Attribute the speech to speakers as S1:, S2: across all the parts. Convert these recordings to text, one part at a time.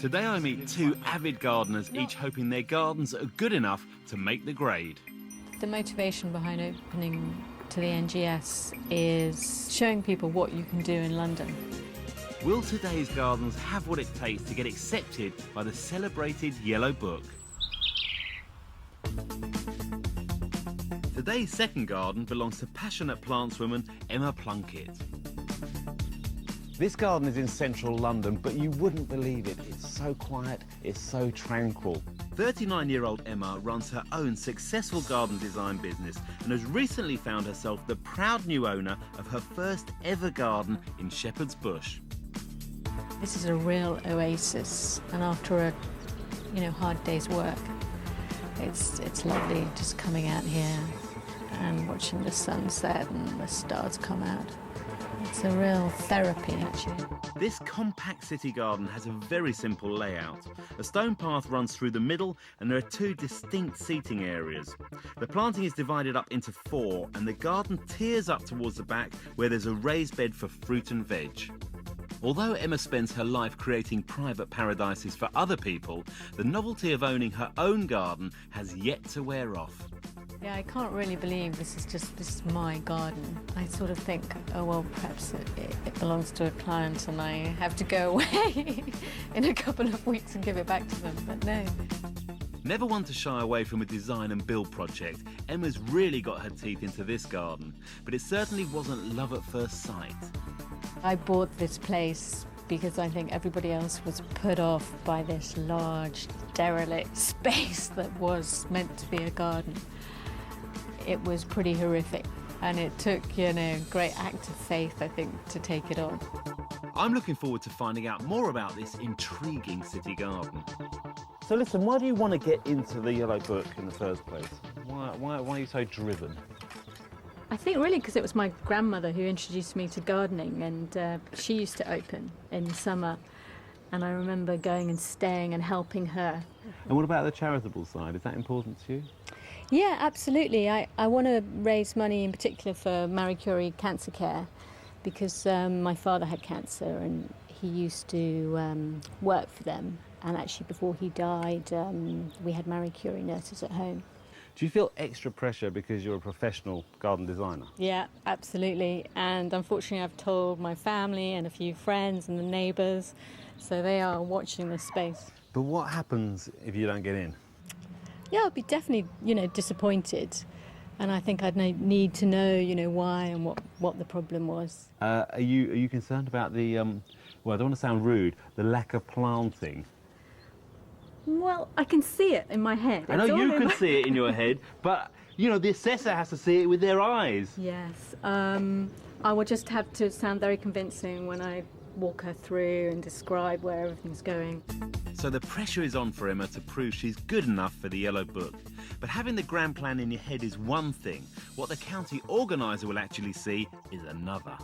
S1: Today I meet two avid gardeners, each hoping their gardens are good enough to make the grade.
S2: The motivation behind opening to the NGS is showing people what you can do in London.
S1: Will today's gardens have what it takes to get accepted by the celebrated Yellow Book? Today's second garden belongs to passionate plantswoman Emma Plunket. This garden is in central London, but you wouldn't believe it. It's so quiet, it's so tranquil. 39-year-old Emma runs her own successful garden design business and has recently found herself the proud new owner of her first ever garden in Shepherd's Bush.
S2: This is a real oasis, and after a hard day's work, it's lovely just coming out here and watching the sunset and the stars come out. It's a real therapy, actually.
S1: This compact city garden has a very simple layout. A stone path runs through the middle and there are two distinct seating areas. The planting is divided up into four and the garden tears up towards the back where there's a raised bed for fruit and veg. Although Emma spends her life creating private paradises for other people, the novelty of owning her own garden has yet to wear off.
S2: Yeah, I can't really believe this is my garden. I sort of think, oh well, perhaps it belongs to a client and I have to go away in a couple of weeks and give it back to them, but no.
S1: Never one to shy away from a design and build project, Emma's really got her teeth into this garden, but it certainly wasn't love at first sight.
S2: I bought this place because I think everybody else was put off by this large, derelict space that was meant to be a garden. It was pretty horrific, and it took, a great act of faith, I think, to take it on.
S1: I'm looking forward to finding out more about this intriguing city garden. So listen, why do you want to get into the Yellow Book in the first place? Why are you so driven?
S2: I think really because it was my grandmother who introduced me to gardening, and she used to open in summer, and I remember going and staying and helping her.
S1: And what about the charitable side? Is that important to you?
S2: Yeah, absolutely. I want to raise money in particular for Marie Curie cancer care because my father had cancer and he used to work for them. And actually before he died, we had Marie Curie nurses at home.
S1: Do you feel extra pressure because you're a professional garden designer?
S2: Yeah, absolutely. And unfortunately I've told my family and a few friends and the neighbours, so they are watching this space.
S1: But what happens if you don't get in?
S2: Yeah, I'd be definitely, disappointed. And I think I'd need to know, why and what the problem was.
S1: Are you concerned about the, well, I don't want to sound rude, the lack of planting?
S2: Well, I can see it in my head.
S1: I know you can see it in your head, but, the assessor has to see it with their eyes.
S2: Yes. I will just have to sound very convincing when I walk her through and describe where everything's going.
S1: So the pressure is on for Emma to prove she's good enough for the Yellow Book. But having the grand plan in your head is one thing. What the county organiser will actually see is another.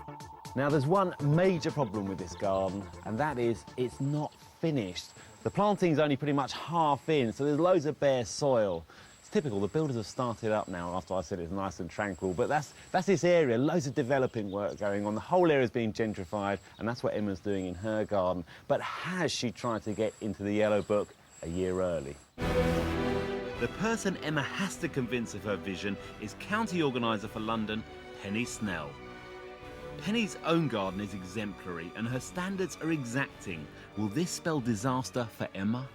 S1: Now there's one major problem with this garden, and that is it's not finished. The planting's only pretty much half in, so there's loads of bare soil. It's typical, the builders have started up now after I said it's nice and tranquil, but that's this area, loads of developing work going on. The whole area's being gentrified, and that's what Emma's doing in her garden. But has she tried to get into the Yellow Book a year early? The person Emma has to convince of her vision is county organiser for London, Penny Snell. Penny's own garden is exemplary and her standards are exacting. Will this spell disaster for Emma?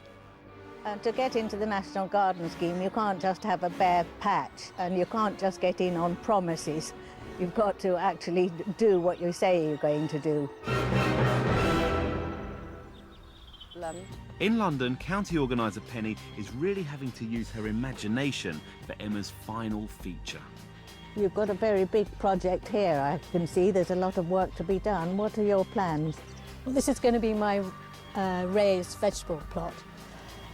S3: To get into the National Garden Scheme, you can't just have a bare patch and you can't just get in on promises. You've got to actually do what you say you're going to do.
S1: In London, county organiser Penny is really having to use her imagination for Emma's final feature.
S3: You've got a very big project here, I can see. There's a lot of work to be done. What are your plans?
S2: Well, this is going to be my raised vegetable plot,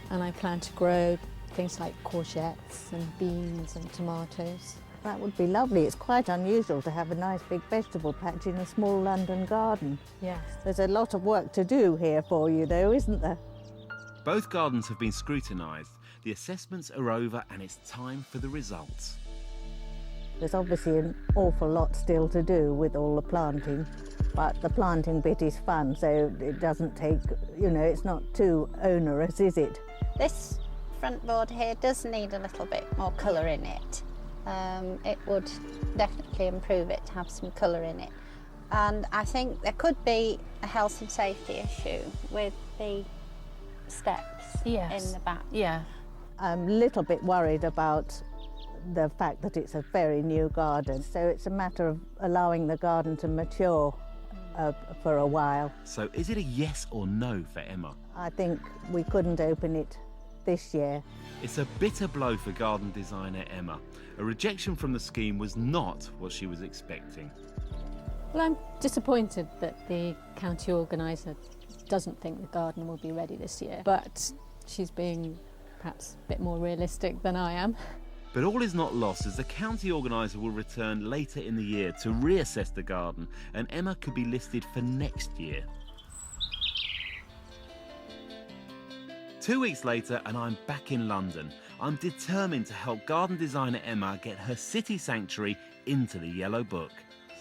S2: and I plan to grow things like courgettes and beans and tomatoes.
S3: That would be lovely. It's quite unusual to have a nice big vegetable patch in a small London garden.
S2: Yes.
S3: There's a lot of work to do here for you, though, isn't there?
S1: Both gardens have been scrutinised. The assessments are over and it's time for the results.
S3: There's obviously an awful lot still to do with all the planting. But the planting bit is fun, so it doesn't take, you know, it's not too onerous, is it?
S4: This front board here does need a little bit more colour in it. It would definitely improve it to have some colour in it. And I think there could be a health and safety issue with the steps in the back.
S2: Yeah.
S3: I'm a little bit worried about the fact that it's a very new garden, so it's a matter of allowing the garden to mature for a while.
S1: So is it a yes or no for Emma?
S3: I think we couldn't open it this year.
S1: It's a bitter blow for garden designer Emma. A rejection from the scheme was not what she was expecting.
S2: Well, I'm disappointed that the county organiser doesn't think the garden will be ready this year, but she's being perhaps a bit more realistic than I am.
S1: But all is not lost, as the county organiser will return later in the year to reassess the garden, and Emma could be listed for next year. 2 weeks later and I'm back in London. I'm determined to help garden designer Emma get her city sanctuary into the Yellow Book.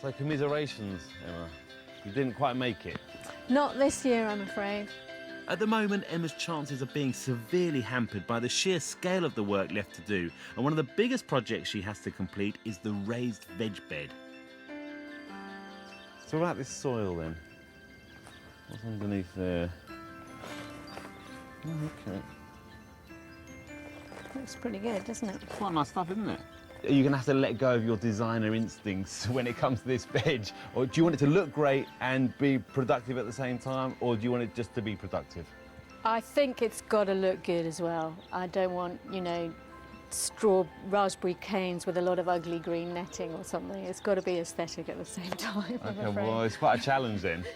S1: So commiserations, Emma. You didn't quite make it.
S2: Not this year, I'm afraid.
S1: At the moment, Emma's chances are being severely hampered by the sheer scale of the work left to do, and one of the biggest projects she has to complete is the raised veg bed. So what about this soil then? What's underneath there? Oh, okay.
S2: Looks pretty good, doesn't it?
S1: Quite nice stuff, isn't it? Are you going to have to let go of your designer instincts when it comes to this veg? Or do you want it to look great and be productive at the same time? Or do you want it just to be productive?
S2: I think it's got to look good as well. I don't want, you know, raspberry canes with a lot of ugly green netting or something. It's got to be aesthetic at the same time, I'm
S1: Okay,
S2: afraid.
S1: well, it's quite a challenge then.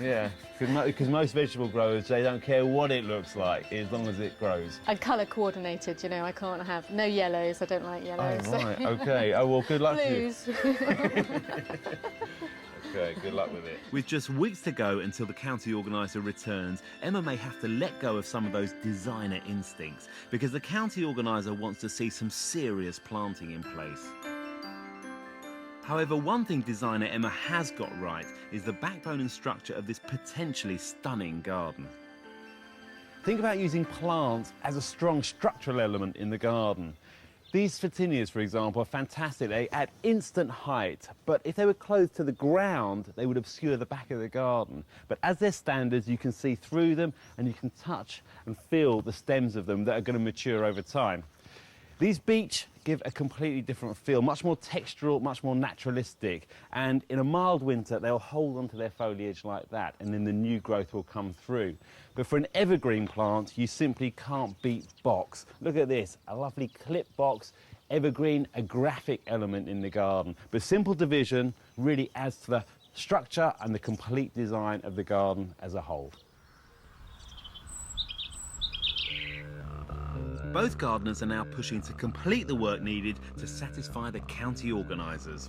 S1: Yeah, because most vegetable growers, they don't care what it looks like as long as it grows.
S2: And colour coordinated, you know, I can't have no yellows. I don't like yellows.
S1: Oh, right, okay. Oh, well, good luck to you.
S2: Blues.
S1: Okay, good luck with it. With just weeks to go until the county organiser returns, Emma may have to let go of some of those designer instincts because the county organiser wants to see some serious planting in place. However, one thing designer Emma has got right is the backbone and structure of this potentially stunning garden. Think about using plants as a strong structural element in the garden. These photinias, for example, are fantastic. They add instant height, but if they were close to the ground, they would obscure the back of the garden. But as they're standards, you can see through them and you can touch and feel the stems of them that are going to mature over time. These beech give a completely different feel, much more textural, much more naturalistic, and in a mild winter they'll hold onto their foliage like that, and then the new growth will come through. But for an evergreen plant, you simply can't beat box. Look at this, a lovely clip box, evergreen, a graphic element in the garden. But simple division really adds to the structure and the complete design of the garden as a whole. Both gardeners are now pushing to complete the work needed to satisfy the county organisers.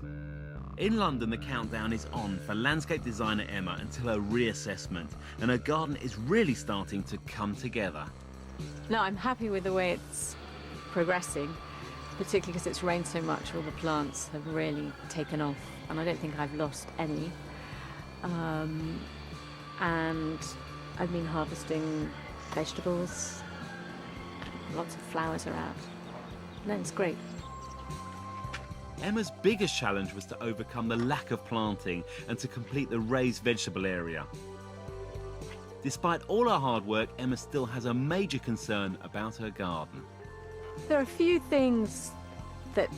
S1: In London, the countdown is on for landscape designer Emma until her reassessment, and her garden is really starting to come together.
S2: No, I'm happy with the way it's progressing, particularly because it's rained so much. All the plants have really taken off, and I don't think I've lost any. And I've been harvesting vegetables. Lots of flowers are out. No, it's great.
S1: Emma's biggest challenge was to overcome the lack of planting and to complete the raised vegetable area. Despite all her hard work, Emma still has a major concern about her garden.
S2: There are a few things that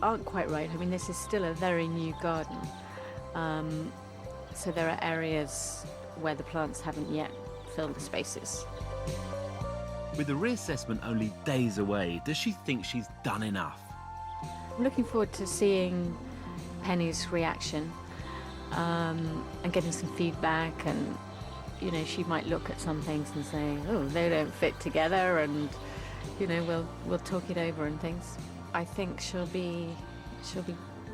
S2: aren't quite right. I mean, this is still a very new garden. So there are areas where the plants haven't yet filled the spaces.
S1: With the reassessment only days away, does she think she's done enough?
S2: I'm looking forward to seeing Penny's reaction and getting some feedback, and you know, she might look at some things and say, oh, they don't fit together, and you know, we'll talk it over and things. I think she'll be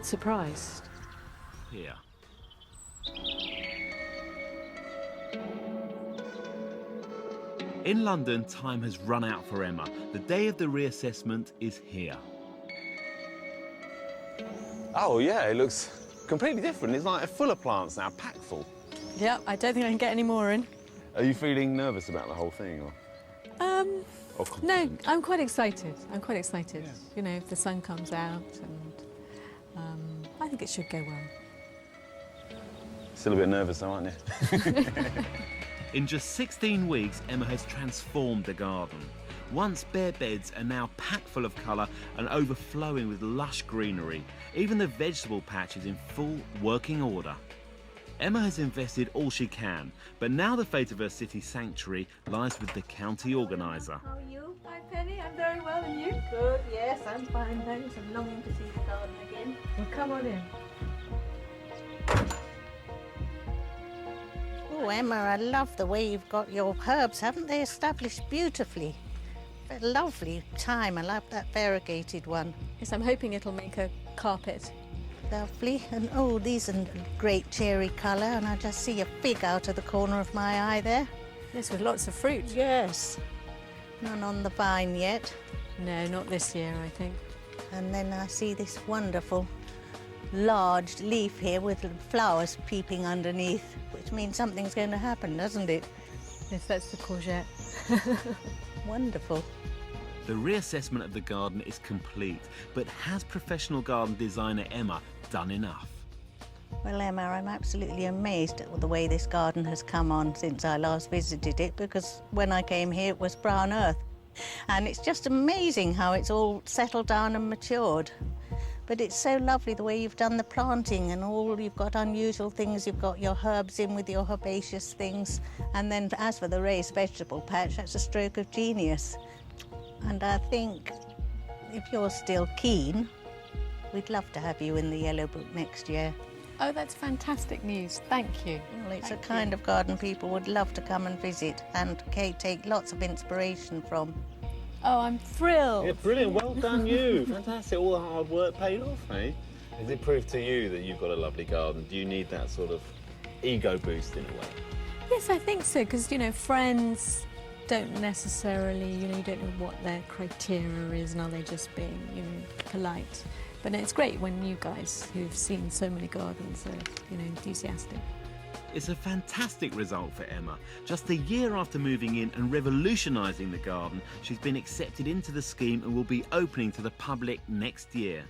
S2: surprised.
S1: Here. In London, time has run out for Emma. The day of the reassessment is here.
S5: Oh yeah, it looks
S1: completely different. It's like full of plants now, packed full.
S2: Yep, I don't think I can get any more in.
S1: Are you feeling nervous about the whole thing? Or
S2: No,
S1: confident?
S2: I'm quite excited. I'm quite excited.
S1: Yeah.
S2: You know, if the sun comes out, and I think it should go well.
S1: Still a bit nervous though, aren't you? In just 16 weeks, Emma has transformed the garden. Once bare beds are now packed full of colour and overflowing with lush greenery. Even the vegetable patch is in full working order. Emma has invested all she can, but now the fate of her city sanctuary lies with the county organiser.
S3: How are you?
S2: Hi Penny, I'm very well, and you?
S3: Good, yes, I'm fine, thanks. I'm longing to see the garden again.
S2: Well, come on in.
S3: Oh, Emma, I love the way you've got your herbs, haven't they, established beautifully? A lovely time. I love that variegated one.
S2: Yes, I'm hoping it'll make a carpet.
S3: Lovely. And oh, these are great cherry colour, and I just see a fig out of the corner of my eye there.
S2: Yes, with lots of fruit.
S3: Yes. None on the vine yet.
S2: No, not this year, I think.
S3: And then I see this wonderful large leaf here with flowers peeping underneath, which means something's going to happen, doesn't it?
S2: Yes, that's the courgette.
S3: Wonderful.
S1: The reassessment of the garden is complete, but has professional garden designer Emma done enough?
S3: Well, Emma, I'm absolutely amazed at the way this garden has come on since I last visited it, because when I came here it was brown earth. And it's just amazing how it's all settled down and matured. But it's so lovely the way you've done the planting and all. You've got unusual things. You've got your herbs in with your herbaceous things. And then as for the raised vegetable patch, that's a stroke of genius. And I think if you're still keen, we'd love to have you in the Yellow Book next year.
S2: Oh, that's fantastic news. Thank you.
S3: Well, it's
S2: Thank
S3: a kind of garden people would love to come and visit and take lots of inspiration from.
S2: Oh, I'm thrilled.
S1: Yeah, brilliant. Well done, you. Fantastic. All the hard work paid off, eh? Is it proof to you that you've got a lovely garden? Do you need that sort of ego boost in a way?
S2: Yes, I think so, because, you know, friends don't necessarily, you know, you don't know what their criteria is, and are they just being, you know, polite. But no, it's great when you guys, who've seen so many gardens, are, you know, enthusiastic.
S1: It's a fantastic result for Emma. Just a year after moving in and revolutionising the garden, she's been accepted into the scheme and will be opening to the public next year.